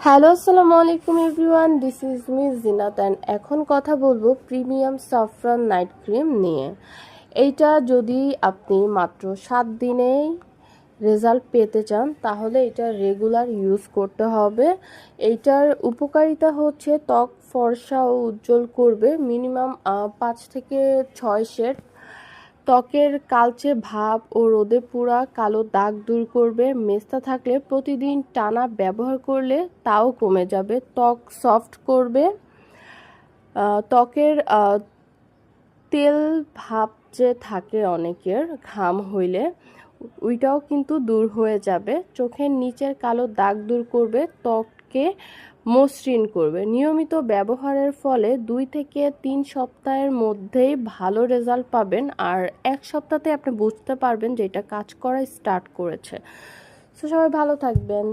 Hello, আসসালামু আলাইকুম everyone, this is me Zinat and এখন কথা বলবো প্রিমিয়াম সাফরান নাইট ক্রিম নিয়ে। এইটা যদি আপনি মাত্র 7 দিনেই রেজাল্ট পেতে চান তাহলে এটা রেগুলার ইউজ করতে হবে। এইটার উপকারিতা হচ্ছে ত্বক ফর্সা ও উজ্জ্বল করবে, মিনিমাম 5 থেকে 6 শেড, ত্বকের কালচে ভাব ও রোদে পুরা কালো দাগ দূর করবে। মেস্তা থাকলে প্রতিদিন টানা ব্যবহার করলে তাও কমে যাবে। ত্বক সফট করবে, ত্বকের তেল ভাব যে থাকে অনেকের ঘাম হইলে ওইটাও কিন্তু দূর হয়ে যাবে। চোখের নিচের কালো দাগ দূর করবে, ত্বককে মসৃণ করবে। নিয়মিত ব্যবহারের ফলে 2 থেকে 3 সপ্তাহের মধ্যেই ভালো রেজাল্ট পাবেন, আর 1 সপ্তাহতে আপনি বুঝতে পারবেন যে এটা কাজ করা স্টার্ট করেছে। তো সবাই ভালো থাকবেন।